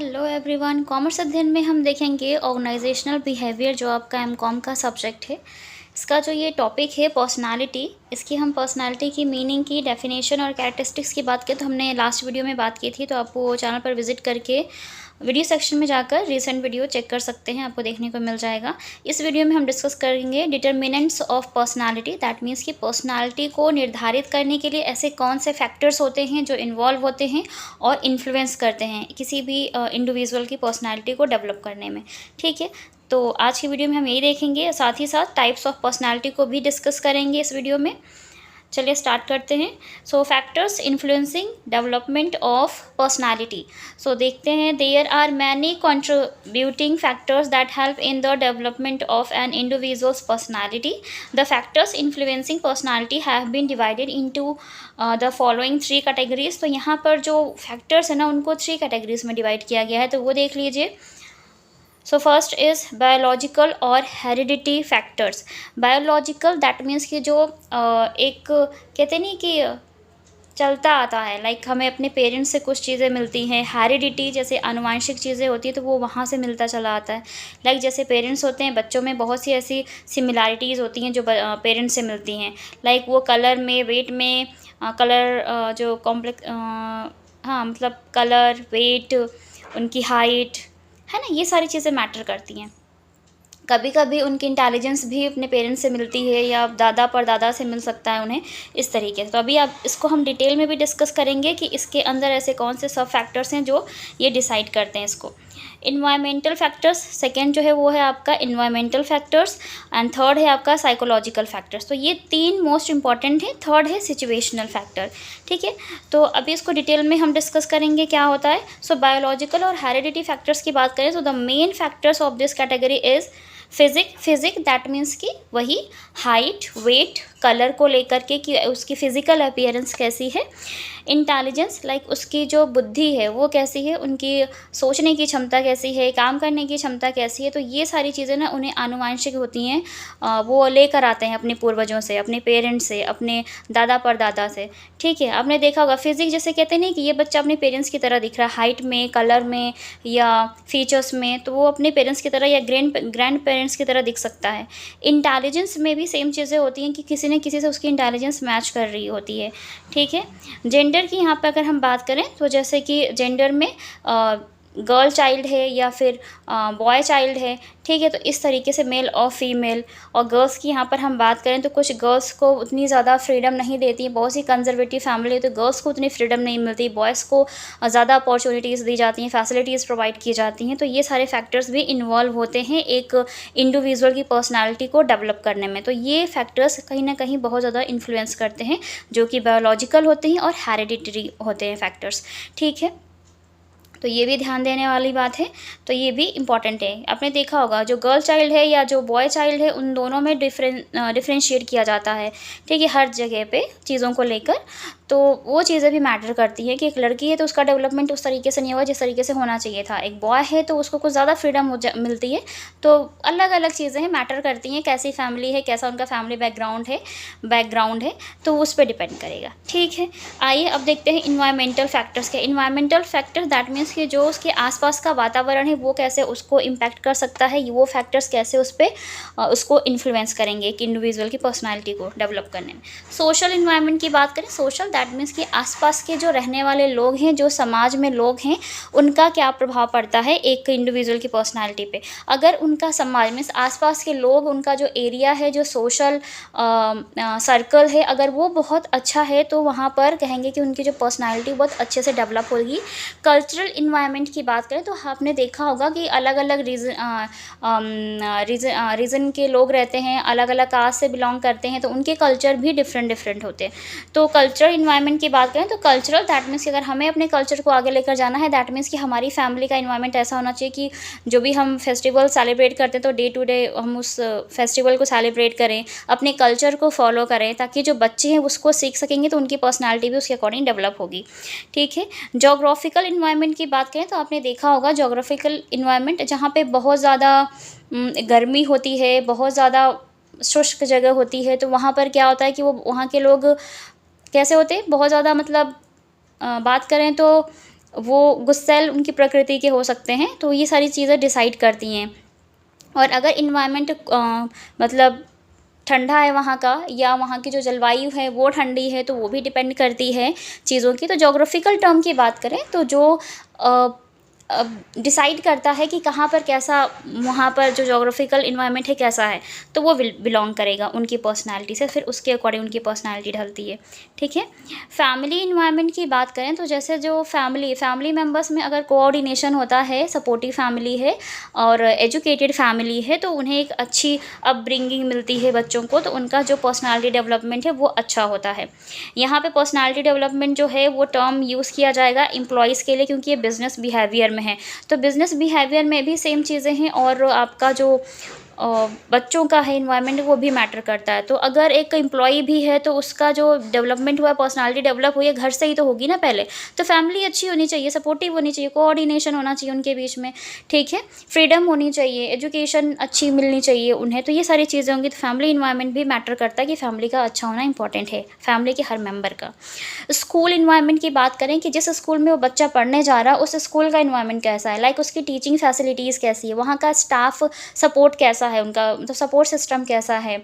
Hello everyone. Commerce अध्ययन में हम देखेंगे ऑर्गेनाइजेशनल बिहेवियर, जो आपका एमकॉम का सब्जेक्ट है। इसका जो ये टॉपिक है पर्सनालिटी, इसकी हम पर्सनालिटी की मीनिंग की डेफिनेशन और कैरेक्टरिस्टिक्स की बात करें तो हमने लास्ट वीडियो में बात की थी, तो आप वो चैनल पर विजिट करके वीडियो सेक्शन में जाकर रीसेंट वीडियो चेक कर सकते हैं, आपको देखने को मिल जाएगा। इस वीडियो में हम डिस्कस करेंगे determinants of personality. That means कि पर्सनालिटी को निर्धारित करने के लिए ऐसे कौन से फैक्टर्स होते हैं जो इन्वॉल्व होते हैं और इन्फ्लुएंस करते हैं किसी भी इंडिविजुअल की पर्सनालिटी को डेवलप करने में। ठीक है, तो आज की वीडियो में हम यही देखेंगे, साथ ही साथ टाइप्स ऑफ पर्सनालिटी को भी डिस्कस करेंगे इस वीडियो में। चलिए स्टार्ट करते हैं। So factors influencing development of personality. So देखते हैं, there are many contributing factors that help in the development of an individual's personality. The factors influencing personality have been divided into the following 3 categories. तो यहाँ पर जो factors है ना, उनको 3 categories में डिवाइड किया गया है, तो वो देख लीजिए। सो फर्स्ट इज़ बायोलॉजिकल और heredity factors. Biological that means कि जो एक कहते नहीं कि चलता आता है, लाइक हमें अपने पेरेंट्स से कुछ चीज़ें मिलती हैं। हेरिडिटी जैसे आनुवांशिक चीज़ें होती है, तो वो वहाँ से मिलता चला आता है। लाइक जैसे पेरेंट्स होते हैं, बच्चों में बहुत सी ऐसी सिमिलैरिटीज़ होती हैं जो पेरेंट्स से मिलती हैं। लाइक वो कलर में, वेट में, कलर जो कॉम्प्लेक्स, हाँ मतलब कलर, वेट, उनकी हाइट है ना, ये सारी चीज़ें मैटर करती हैं। कभी कभी उनकी इंटेलिजेंस भी अपने पेरेंट्स से मिलती है या दादा परदादा से मिल सकता है उन्हें, इस तरीके से। तो अभी आप इसको हम डिटेल में भी डिस्कस करेंगे कि इसके अंदर ऐसे कौन से सब फैक्टर्स हैं जो ये डिसाइड करते हैं इसको। इन्वायरमेंटल फैक्टर्स सेकेंड जो है वो है आपका इन्वायरमेंटल फैक्टर्स, एंड थर्ड है आपका साइकोलॉजिकल फैक्टर्स। तो ये 3 मोस्ट इंपॉर्टेंट है, थर्ड है सिचुएशनल फैक्टर। ठीक है, तो अभी इसको डिटेल में हम डिस्कस करेंगे क्या होता है। सो बायोलॉजिकल और हेरिडिटी फैक्टर्स की बात करें तो the main factors of this category is physique that means कि वही हाइट, वेट, कलर को लेकर के कि उसकी फिजिकल अपीयरेंस कैसी है। इंटेलिजेंस लाइक उसकी जो बुद्धि है वो कैसी है, उनकी सोचने की क्षमता कैसी है, काम करने की क्षमता कैसी है। तो ये सारी चीज़ें ना उन्हें आनुवांशिक होती हैं, वो लेकर आते हैं अपने पूर्वजों से, अपने पेरेंट्स से, अपने दादा परदादा से। ठीक है, आपने देखा होगा फिजिक जैसे कहते नहीं कि ये बच्चा अपने पेरेंट्स की तरह दिख रहा है, हाइट में, कलर में या फीचर्स में, तो वो अपने पेरेंट्स की तरह या ग्रैंड पेरेंट्स की तरह दिख सकता है। इंटेलिजेंस में भी सेम चीज़ें होती हैं कि किसी न किसी से उसकी इंटेलिजेंस मैच कर रही होती है। ठीक है, जेंडर की यहाँ पर अगर हम बात करें तो जैसे कि जेंडर में गर्ल चाइल्ड है या फिर बॉय चाइल्ड है। ठीक है, तो इस तरीके से मेल और फीमेल। और गर्ल्स की यहाँ पर हम बात करें तो कुछ गर्ल्स को उतनी ज़्यादा फ्रीडम नहीं देती, बहुत सी कंजर्वेटिव फैमिली है तो गर्ल्स को उतनी फ्रीडम नहीं मिलती, बॉयज़ को ज़्यादा अपॉर्चुनिटीज़ दी जाती हैं, फैसिलिटीज़ प्रोवाइड की जाती हैं। तो ये सारे फैक्टर्स भी इन्वॉल्व होते हैं एक इंडिविजुअल की पर्सनैलिटी को डेवलप करने में। तो ये फैक्टर्स कहीं ना कहीं बहुत ज़्यादा इन्फ्लुएंस करते हैं, जो कि बायोलॉजिकल होते हैं और हेरिडिटरी होते हैं फैक्टर्स। ठीक है, तो ये भी ध्यान देने वाली बात है, तो ये भी इम्पॉर्टेंट है। आपने देखा होगा जो गर्ल चाइल्ड है या जो बॉय चाइल्ड है, उन दोनों में डिफ्रेंशिएट किया जाता है। ठीक है, हर जगह पे चीज़ों को लेकर, तो वो चीज़ें भी मैटर करती हैं कि एक लड़की है तो उसका डेवलपमेंट उस तरीके से नहीं होगा जिस तरीके से होना चाहिए था, एक बॉय है तो उसको कुछ ज़्यादा फ्रीडम मिलती है। तो अलग अलग चीज़ें हैं, मैटर करती हैं, कैसी फैमिली है, कैसा उनका फैमिली बैकग्राउंड है, तो उस पर डिपेंड करेगा। ठीक है, आइए अब देखते हैं इन्वायरमेंटल फैक्टर्स के। इन्वायरमेंटल फैक्टर दैट मीन्स कि जो उसके आसपास का वातावरण है वो कैसे उसको इम्पैक्ट कर सकता है, वो फैक्टर्स कैसे उस पर उसको इन्फ्लुएंस करेंगे एक इंडिविजुअल की पर्सनैलिटी को डेवलप करने में। सोशल इन्वायरमेंट की बात करें, सोशल दैट मीन्स कि आसपास के जो रहने वाले लोग हैं, जो समाज में लोग हैं, उनका क्या प्रभाव पड़ता है एक इंडिविजुअल की पर्सनैलिटी पे। अगर उनका समाज में आसपास के लोग, उनका जो एरिया है, जो सोशल सर्कल है, अगर वो बहुत अच्छा है तो वहाँ पर कहेंगे कि उनकी जो पर्सनैलिटी बहुत अच्छे से डेवलप होगी। कल्चरल इन्वायरमेंट की बात करें तो आपने देखा होगा कि अलग अलग रीजन के लोग रहते हैं, अलग अलग कास्ट से बिलोंग करते हैं, तो उनके कल्चर भी डिफरेंट होते हैं। तो कल्चरल इन्वायरमेंट की बात करें तो कल्चरल दैट मीन्स कि अगर हमें अपने कल्चर को आगे लेकर जाना है, दैट मीन्स कि हमारी फैमिली का इन्वायरमेंट ऐसा होना चाहिए कि जो भी हम फेस्टिवल सेलिब्रेट करते हैं तो डे टू डे हम उस फेस्टिवल को सेलिब्रेट करें, अपने कल्चर को फॉलो करें, ताकि जो बच्चे हैं उसको सीख सकेंगे तो उनकी पर्सनैलिटी भी उसके अकॉर्डिंग डेवलप होगी। ठीक है, जोग्राफिकल इन्वायरमेंट की बात करें तो आपने देखा होगा जोग्राफिकल इन्वायरमेंट जहाँ पे बहुत ज़्यादा गर्मी होती है, बहुत ज़्यादा शुष्क जगह होती है, तो वहाँ पर क्या होता है कि वो वहाँ के लोग कैसे होते हैं, बहुत ज़्यादा मतलब बात करें तो वो गुस्सैल उनकी प्रकृति के हो सकते हैं, तो ये सारी चीज़ें डिसाइड करती हैं। और अगर इन्वायरमेंट मतलब ठंडा है वहाँ का, या वहाँ की जो जलवायु है वो ठंडी है, तो वो भी डिपेंड करती है चीज़ों की। तो ज्योग्राफिकल टर्म की बात करें तो जो डिसाइड करता है कि कहाँ पर कैसा, वहाँ पर जो ज्योग्राफिकल इन्वायरमेंट है कैसा है, तो वो बिलोंग करेगा उनकी पर्सनालिटी से, फिर उसके अकॉर्डिंग उनकी पर्सनालिटी ढलती है। ठीक है। फैमिली इन्वायरमेंट की बात करें तो जैसे जो फैमिली मेम्बर्स में अगर कोऑर्डिनेशन होता है, सपोर्टिव फैमिली है और एजुकेटेड फैमिली है, तो उन्हें एक अच्छी अपब्रिंगिंग मिलती है बच्चों को, तो उनका जो पर्सनालिटी डेवलपमेंट है वो अच्छा होता है। यहाँ पे पर्सनालिटी डेवलपमेंट जो है वो टर्म यूज़ किया जाएगा एम्प्लॉयज़ के लिए, क्योंकि ये बिज़नेस बिहेवियर में है। तो बिज़नेस बिहेवियर में भी सेम चीज़ें हैं, और आपका जो बच्चों का है इन्वायरमेंट, वो भी मैटर करता है। तो अगर एक एम्प्लॉई भी है तो उसका जो डेवलपमेंट हुआ है, पर्सनालिटी डेवलप हुई है, घर से ही तो होगी ना पहले। तो फैमिली अच्छी होनी चाहिए, सपोर्टिव होनी चाहिए, कोऑर्डिनेशन होना चाहिए उनके बीच में। ठीक है। फ्रीडम होनी चाहिए, एजुकेशन अच्छी मिलनी चाहिए उन्हें। तो ये सारी चीज़ें होंगी। तो फैमिली इन्वायरमेंट भी मैटर करता है कि फैमिली का अच्छा होना इंपॉर्टेंट है, फैमिली के हर मेम्बर का। स्कूल इन्वायरमेंट की बात करें कि जिस स्कूल में वो बच्चा पढ़ने जा रहा है, उस स्कूल का इन्वायरमेंट कैसा है, लाइक उसकी टीचिंग फैसिलिटीज़ कैसी है, वहाँ का स्टाफ सपोर्ट कैसा है, उनका मतलब सपोर्ट सिस्टम कैसा है।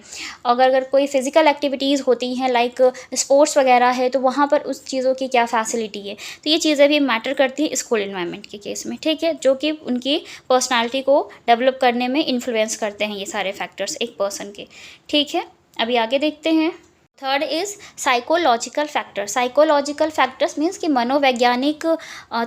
अगर कोई फिज़िकल एक्टिविटीज़ होती हैं लाइक स्पोर्ट्स वगैरह है, तो वहाँ पर उस चीज़ों की क्या फैसिलिटी है। तो ये चीज़ें भी मैटर करती हैं स्कूल इन्वायरमेंट के केस में। ठीक है। जो कि उनकी पर्सनालिटी को डेवलप करने में इन्फ्लुएंस करते हैं ये सारे फैक्टर्स एक पर्सन के। ठीक है। अभी आगे देखते हैं। Third is psychological factor. Psychological factors means कि मनोवैज्ञानिक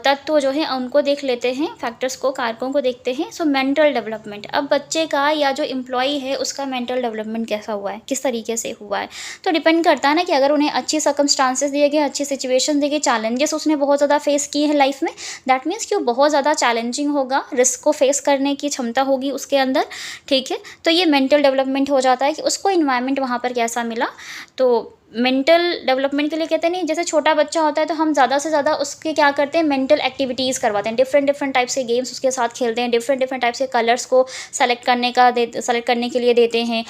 तत्व जो हैं उनको देख लेते हैं, फैक्टर्स को, कारकों को देखते हैं। सो मेंटल डेवलपमेंट, अब बच्चे का या जो एम्प्लॉई है उसका मेंटल डेवलपमेंट कैसा हुआ है, किस तरीके से हुआ है, तो डिपेंड करता है ना कि अगर उन्हें अच्छी सर्कमस्टांसेस दिए गए, अच्छी सिचुएशन दी गई, चैलेंजेस उसने बहुत ज़्यादा फेस किए हैं लाइफ में, दैट मीन्स कि वो बहुत ज़्यादा चैलेंजिंग होगा, रिस्क को फेस करने की क्षमता होगी उसके अंदर। ठीक है। तो ये मेंटल डेवलपमेंट हो जाता है कि उसको इन्वायरमेंट वहाँ पर कैसा मिला। तो मेंटल डेवलपमेंट के लिए कहते हैं नहीं, जैसे छोटा बच्चा होता है तो हम ज़्यादा से ज़्यादा उसके क्या करते हैं, मेंटल एक्टिविटीज़ करवाते हैं, डिफरेंट टाइप्स के गेम्स उसके साथ खेलते हैं, डिफरेंट टाइप्स के कलर्स को सेलेक्ट करने के लिए देते हैं।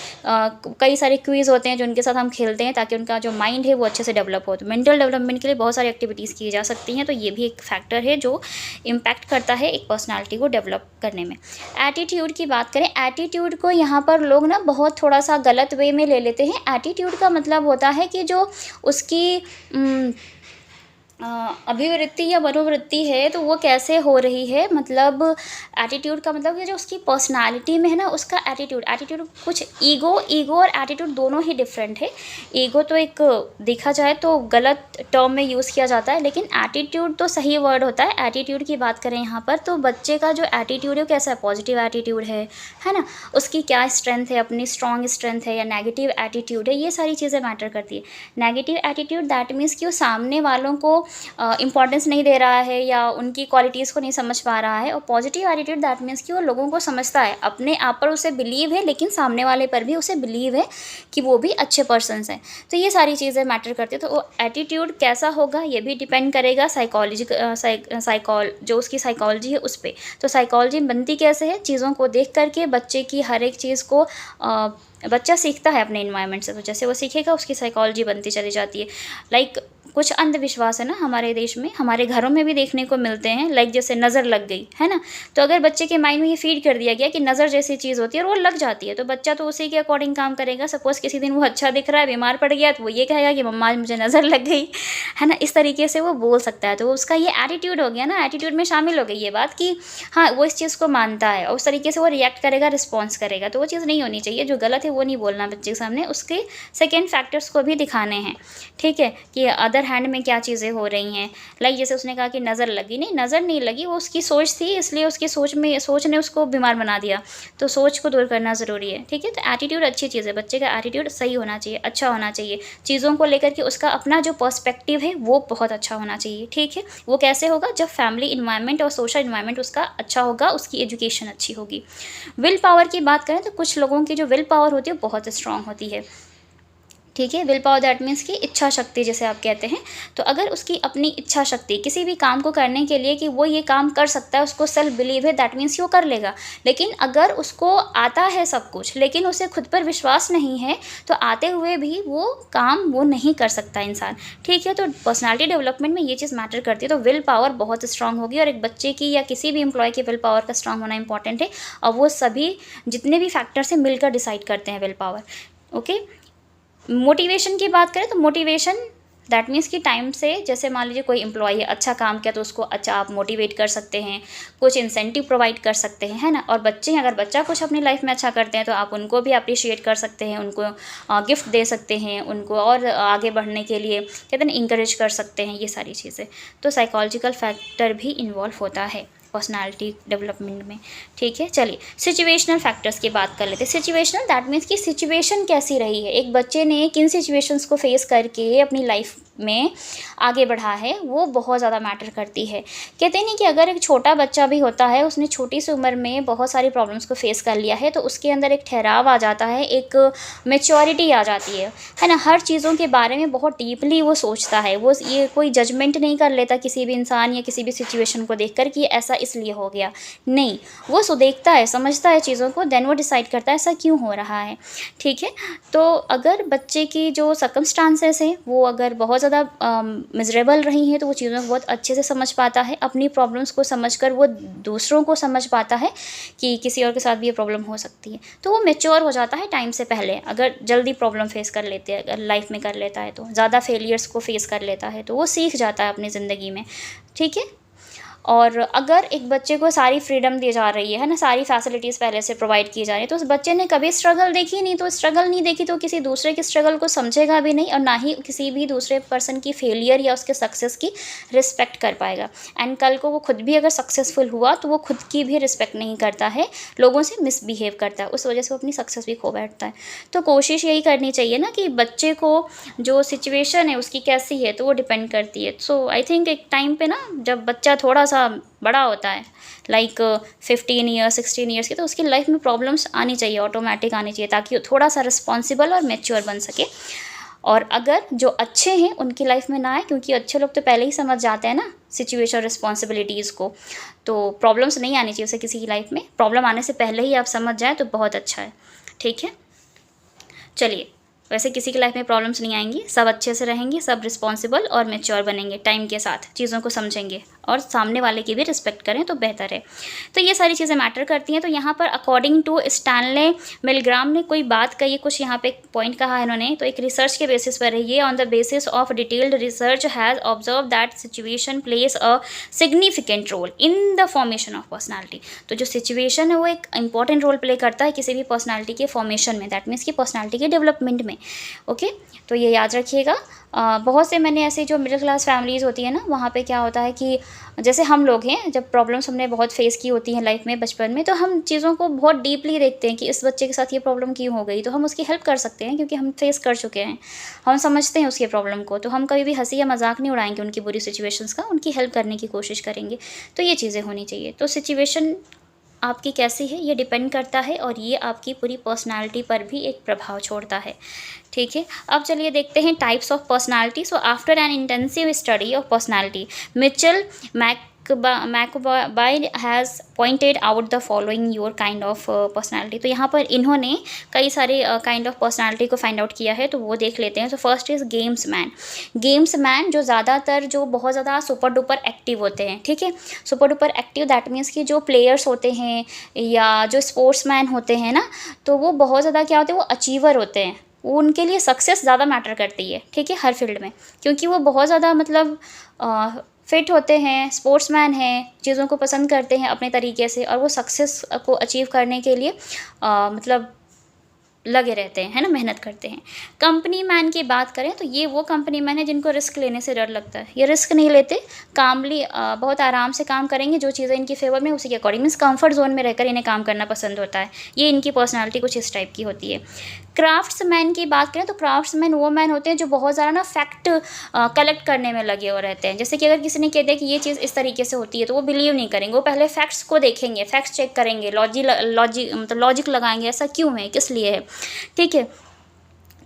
कई सारे क्विज़ होते हैं जो उनके साथ हम खेलते हैं ताकि उनका जो माइंड है वो अच्छे से डेवलप हो। तो मेंटल डेवलपमेंट के लिए बहुत सारी एक्टिविटीज़ की जा सकती हैं। तो ये भी एक फैक्टर है जो इम्पैक्ट करता है एक पर्सनैलिटी को डेवलप करने में। एटीट्यूड की बात करें, एटीट्यूड को यहाँ पर लोग ना बहुत थोड़ा सा गलत वे में ले लेते हैं। एटीट्यूड का मतलब होता है कि जो उसकी अभिवृत्ति या मनोवृत्ति है तो वो कैसे हो रही है, मतलब एटीट्यूड का मतलब कि जो उसकी पर्सनालिटी में है ना उसका एटीट्यूड कुछ ईगो और एटीट्यूड दोनों ही डिफरेंट है। ईगो तो एक देखा जाए तो गलत टर्म में यूज़ किया जाता है, लेकिन एटीट्यूड तो सही वर्ड होता है। एटीट्यूड की बात करें यहाँ पर तो बच्चे का जो एटीट्यूड है वो कैसा है, पॉजिटिव एटीट्यूड है ना, उसकी क्या स्ट्रेंथ है, अपनी स्ट्रॉन्ग स्ट्रेंथ है या नेगेटिव एटीट्यूड है, ये सारी चीज़ें मैटर करती है। नेगेटिव एटीट्यूड दैट मीन्स कि वो सामने वालों को इम्पॉर्टेंस नहीं दे रहा है या उनकी क्वालिटीज़ को नहीं समझ पा रहा है। और पॉजिटिव एटीट्यूड दैट मीन्स कि वो लोगों को समझता है, अपने आप पर उसे बिलीव है, लेकिन सामने वाले पर भी उसे बिलीव है कि वो भी अच्छे पर्सन्स हैं। तो ये सारी चीज़ें मैटर करती है। तो वो एटीट्यूड कैसा होगा ये भी डिपेंड करेगा जो उसकी साइकोलॉजी है उस पर। तो साइकोलॉजी बनती कैसे है, चीज़ों को देख करके बच्चे की हर एक चीज़ को बच्चा सीखता है अपने इन्वायरमेंट से। तो जैसे वो सीखेगा उसकी साइकोलॉजी बनती चली जाती है। लाइक कुछ अंधविश्वास है ना हमारे देश में, हमारे घरों में भी देखने को मिलते हैं, लाइक जैसे नज़र लग गई है ना, तो अगर बच्चे के माइंड में ये फीड कर दिया गया कि नज़र जैसी चीज़ होती है और वो लग जाती है, तो बच्चा तो उसी के अकॉर्डिंग काम करेगा। सपोज़ किसी दिन वो अच्छा दिख रहा है, बीमार पड़ गया, तो वो ये कहेगा कि मम्मा मुझे नज़र लग गई, है ना, इस तरीके से वो बोल सकता है। तो उसका ये एटीट्यूड हो गया ना, एटीट्यूड में शामिल हो गई ये बात कि हाँ वो इस चीज़ को मानता है और उस तरीके से वो रिएक्ट करेगा, रिस्पॉन्स करेगा। तो वो चीज़ नहीं होनी चाहिए, जो गलत है वो नहीं बोलना बच्चे के सामने, उसके सेकेंड फैक्टर्स को भी दिखाने हैं। ठीक है, कि अदर हैंड में क्या चीज़ें हो रही हैं। लाइक जैसे उसने कहा कि नज़र लगी, नहीं नज़र नहीं लगी, वो उसकी सोच थी, इसलिए उसकी सोच ने उसको बीमार बना दिया। तो सोच को दूर करना ज़रूरी है। ठीक है, तो एटीट्यूड अच्छी चीज़ है, बच्चे का एटीट्यूड सही होना चाहिए, अच्छा होना चाहिए, चीज़ों को लेकर के उसका अपना जो पर्सपेक्टिव है वो बहुत अच्छा होना चाहिए। ठीक है, वो कैसे होगा, जब फैमिली इन्वायरमेंट और सोशल इन्वायरमेंट उसका अच्छा होगा, उसकी एजुकेशन अच्छी होगी। विल पावर की बात करें तो कुछ लोगों की जो विल पावर होती है वो बहुत स्ट्रांग होती है। ठीक है। विल पावर दैट मीन्स कि इच्छा शक्ति जिसे आप कहते हैं। तो अगर उसकी अपनी इच्छा शक्ति किसी भी काम को करने के लिए कि वो ये काम कर सकता है, उसको सेल्फ बिलीव है, दैट मीन्स वो कर लेगा। लेकिन अगर उसको आता है सब कुछ लेकिन उसे खुद पर विश्वास नहीं है, तो आते हुए भी वो काम वो नहीं कर सकता इंसान। ठीक है। तो पर्सनालिटी डेवलपमेंट में ये चीज़ मैटर करती है। तो विल पावर बहुत स्ट्रांग होगी, और एक बच्चे की या किसी भी एम्प्लॉय की विल पावर का स्ट्रांग होना इंपॉर्टेंट है। और वो सभी जितने भी फैक्टर्स हैं मिलकर डिसाइड करते हैं विल पावर। ओके। मोटिवेशन की बात करें तो मोटिवेशन दैट मीन्स कि टाइम से, जैसे मान लीजिए कोई एम्प्लॉय है, अच्छा काम किया तो उसको अच्छा आप मोटिवेट कर सकते हैं, कुछ इंसेंटिव प्रोवाइड कर सकते हैं, है ना। और बच्चे, अगर बच्चा कुछ अपनी लाइफ में अच्छा करते हैं तो आप उनको भी अप्रिशिएट कर सकते हैं, उनको गिफ्ट दे सकते हैं, उनको और आगे बढ़ने के लिए कहते हैं इंकरेज कर सकते हैं, ये सारी चीज़ें। तो साइकोलॉजिकल फैक्टर भी इन्वॉल्व होता है पर्सनालिटी डेवलपमेंट में। ठीक है। चलिए सिचुएशनल फैक्टर्स की बात कर लेते हैं। सिचुएशनल दैट मीन्स कि सिचुएशन कैसी रही है, एक बच्चे ने किन सिचुएशंस को फेस करके अपनी लाइफ में आगे बढ़ा है, वो बहुत ज़्यादा मैटर करती है। कहते हैं नहीं कि अगर एक छोटा बच्चा भी होता है, उसने छोटी सी उम्र में बहुत सारी प्रॉब्लम्स को फेस कर लिया है, तो उसके अंदर एक ठहराव आ जाता है, एक मैच्योरिटी आ जाती है ना। हर चीज़ों के बारे में बहुत डीपली वो सोचता है, वो ये कोई जजमेंट नहीं कर लेता किसी भी इंसान या किसी भी सिचुएशन को देखकर कि ऐसा इसलिए हो गया, नहीं, वो देखता है, समझता है चीज़ों को, देन वो डिसाइड करता है ऐसा क्यों हो रहा है। ठीक है। तो अगर बच्चे की जो सर्कमस्टांसेस हैं वो अगर बहुत ज़्यादा मिजरेबल रही हैं, तो वो चीज़ों को बहुत अच्छे से समझ पाता है, अपनी प्रॉब्लम्स को समझकर वो दूसरों को समझ पाता है कि किसी और के साथ भी ये प्रॉब्लम हो सकती है। तो वो मैच्योर हो जाता है टाइम से पहले। अगर जल्दी प्रॉब्लम फेस कर लेते हैं, अगर लाइफ में कर लेता है, तो ज़्यादा फेलियर्स को फेस कर लेता है, तो वो सीख जाता है अपनी ज़िंदगी में। ठीक है। और अगर एक बच्चे को सारी फ्रीडम दी जा रही है ना, सारी फैसिलिटीज़ पहले से प्रोवाइड की जा रही है, तो उस बच्चे ने कभी स्ट्रगल देखी नहीं, तो स्ट्रगल नहीं देखी तो किसी दूसरे की स्ट्रगल को समझेगा भी नहीं, और ना ही किसी भी दूसरे पर्सन की फेलियर या उसके सक्सेस की रिस्पेक्ट कर पाएगा। एंड कल को वो खुद भी अगर सक्सेसफुल हुआ तो वो खुद की भी रिस्पेक्ट नहीं करता है, लोगों से मिसबिहेव करता है, उस वजह से वो अपनी सक्सेस भी खो बैठता है। तो कोशिश यही करनी चाहिए ना कि बच्चे को जो सिचुएशन है उसकी कैसी है, तो वो डिपेंड करती है। सो आई थिंक एक टाइम पे ना, जब बच्चा थोड़ा सा बड़ा होता है, लाइक 15 ईयर्स 16 ईयर्स की, तो उसकी लाइफ में प्रॉब्लम्स आनी चाहिए, ऑटोमेटिक आनी चाहिए, ताकि वो थोड़ा सा रिस्पॉन्सिबल और मैच्योर बन सके। और अगर जो अच्छे हैं उनकी लाइफ में ना आए, क्योंकि अच्छे लोग तो पहले ही समझ जाते हैं ना सिचुएशन और रिस्पॉन्सिबिलिटीज़ को, तो प्रॉब्लम्स नहीं आनी चाहिए उसे किसी की लाइफ में। प्रॉब्लम आने से पहले ही आप समझ जाए तो बहुत अच्छा है। ठीक है। चलिए, वैसे किसी की लाइफ में प्रॉब्लम्स नहीं आएंगी, सब अच्छे से रहेंगे, सब रिस्पॉन्सिबल और मैच्योर बनेंगे, टाइम के साथ चीज़ों को समझेंगे और सामने वाले की भी रिस्पेक्ट करें तो बेहतर है। तो ये सारी चीज़ें मैटर करती हैं। तो यहाँ पर अकॉर्डिंग टू स्टैनले मिलग्राम ने कोई बात कही, कुछ यहाँ पे एक पॉइंट कहा है इन्होंने, तो एक रिसर्च के बेसिस पर है ये। On the basis of detailed research has observe that situation plays a significant role in the formation of personality. तो जो सिचुएशन है वो एक इंपॉर्टेंट रोल प्ले करता है किसी भी पर्सनैलिटी के फॉर्मेशन में, दैट मीन्स की पर्सनैलिटी के डेवलपमेंट में। ओके। तो ये याद रखिएगा। बहुत से मैंने ऐसे जो मिडिल क्लास फैमिलीज़ होती है ना, वहाँ पे क्या होता है कि जैसे हम लोग हैं, जब प्रॉब्लम्स हमने बहुत फेस की होती हैं लाइफ में बचपन में, तो हम चीज़ों को बहुत डीपली देखते हैं कि इस बच्चे के साथ ये प्रॉब्लम क्यों हो गई, तो हम उसकी हेल्प कर सकते हैं क्योंकि हम फेस कर चुके हैं, हम समझते हैं उसकी प्रॉब्लम को। तो हम कभी भी हंसी या मजाक नहीं उड़ाएंगे उनकी बुरी सिचुएशंस का, उनकी हेल्प करने की कोशिश करेंगे। तो ये चीज़ें होनी चाहिए। तो सिचुएशन आपकी कैसी है ये डिपेंड करता है, और ये आपकी पूरी पर्सनालिटी पर भी एक प्रभाव छोड़ता है। ठीक है। अब चलिए देखते हैं types of personality. So after an intensive study of personality, Mitchell McBride has pointed out the following your kind of personality. तो यहाँ पर इन्होंने कई सारे काइंड ऑफ पर्सनालिटी को फाइंड आउट किया है, तो वो देख लेते हैं। तो first is gamesman. Gamesman जो ज़्यादातर जो बहुत ज़्यादा सुपर डुपर एक्टिव होते हैं। ठीक है। Super duper active that means कि जो प्लेयर्स होते हैं या जो स्पोर्ट्स मैन होते हैं ना, तो वो बहुत ज़्यादा क्या होते हैं, वो अचीवर होते हैं, वो उनके लिए सक्सेस ज़्यादा मैटर करती है। ठीक है। हर फील्ड में, क्योंकि वो बहुत ज़्यादा मतलब फिट होते हैं, स्पोर्ट्समैन हैं, चीज़ों को पसंद करते हैं अपने तरीके से, और वो सक्सेस को अचीव करने के लिए मतलब लगे रहते हैं, है ना, मेहनत करते हैं। कंपनी मैन की बात करें तो ये वो कंपनी मैन है जिनको रिस्क लेने से डर लगता है। ये रिस्क नहीं लेते, कामली बहुत आराम से काम करेंगे, जो चीज़ें इनकी फेवर में उसी के अकॉर्डिंग, मीन्स कंफर्ट जोन में रहकर इन्हें काम करना पसंद होता है। ये इनकी पर्सनालिटी कुछ इस टाइप की होती है। क्राफ्ट्समैन की बात करें तो क्राफ्ट्समैन वो मैन होते हैं जो बहुत ज़्यादा ना फैक्ट कलेक्ट करने में लगे हुए रहते हैं। जैसे कि अगर किसी ने कह दिया कि ये चीज़ इस तरीके से होती है, तो वो बिलीव नहीं करेंगे, वो पहले फैक्ट्स को देखेंगे, फैक्ट्स चेक करेंगे, मतलब लॉजिक लगाएंगे, ऐसा क्यों है, किस लिए है। ठीक है।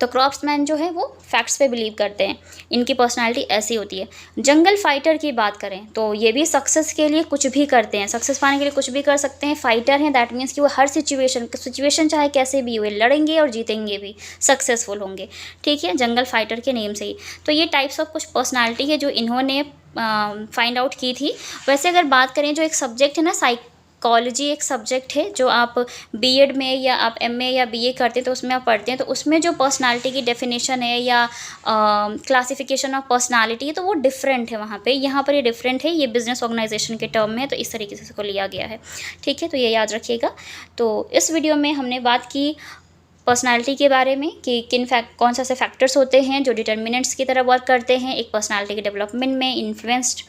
तो क्रॉफ्ट्समैन जो है वो फैक्ट्स पे बिलीव करते हैं, इनकी पर्सनालिटी ऐसी होती है। जंगल फाइटर की बात करें तो ये भी सक्सेस के लिए कुछ भी करते हैं, सक्सेस पाने के लिए कुछ भी कर सकते हैं। फाइटर हैं, दैट मीन्स कि वो हर सिचुएशन चाहे कैसे भी हुए लड़ेंगे और जीतेंगे भी, सक्सेसफुल होंगे, ठीक है, जंगल फाइटर के नेम से ही। तो ये टाइप्स ऑफ कुछ पर्सनालिटी है जो इन्होंने फाइंड आउट की थी। वैसे अगर बात करें जो एक सब्जेक्ट है ना, साइकोलॉजी एक सब्जेक्ट है जो आप बीएड में या आप एमए या बीए करते हैं तो उसमें आप पढ़ते हैं, तो उसमें जो पर्सनालिटी की डेफिनेशन है या क्लासिफिकेशन ऑफ पर्सनालिटी है तो वो डिफरेंट है वहाँ पे। यहाँ पर ये डिफरेंट है, ये बिजनेस ऑर्गेनाइजेशन के टर्म में है, तो इस तरीके से इसको लिया गया है, ठीक है, तो ये याद रखिएगा। तो इस वीडियो में हमने बात की पर्सनालिटी के बारे में कि कौन सा से फैक्टर्स होते हैं जो डिटर्मिनेंट्स की तरह वर्क करते हैं, एक पर्सनालिटी के डेवलपमेंट में इन्फ्लुएंस्ड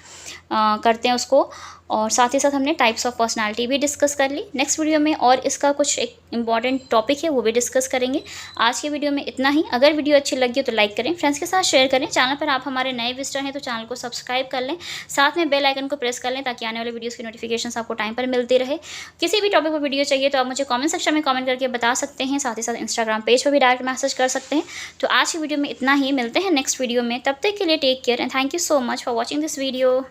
करते हैं उसको, और साथ ही साथ हमने टाइप्स ऑफ पर्सनालिटी भी डिस्कस कर ली। नेक्स्ट वीडियो में और इसका कुछ एक इंपॉर्टेंट टॉपिक है वो भी डिस्कस करेंगे। आज की वीडियो में इतना ही। अगर वीडियो अच्छी लगी हो तो लाइक करें, फ्रेंड्स के साथ शेयर करें। चैनल पर आप हमारे नए विजिटर हैं तो चैनल को सब्सक्राइब कर लें, साथ में बेल आइकन को प्रेस कर लें ताकि आने वाले वीडियोज़ की नोटिफिकेशन आपको टाइम पर मिलती रहे। किसी भी टॉपिक पर वीडियो चाहिए तो आप मुझे कॉमेंट सेक्शन में कॉमेंट करके बता सकते हैं, साथ ही साथ इंस्टाग्राम पेज पर भी डायरेक्ट मैसेज कर सकते हैं। तो आज की वीडियो में इतना ही, मिलते हैं नेक्स्ट वीडियो में, तब तक के लिए take care and thank you so much for watching this video.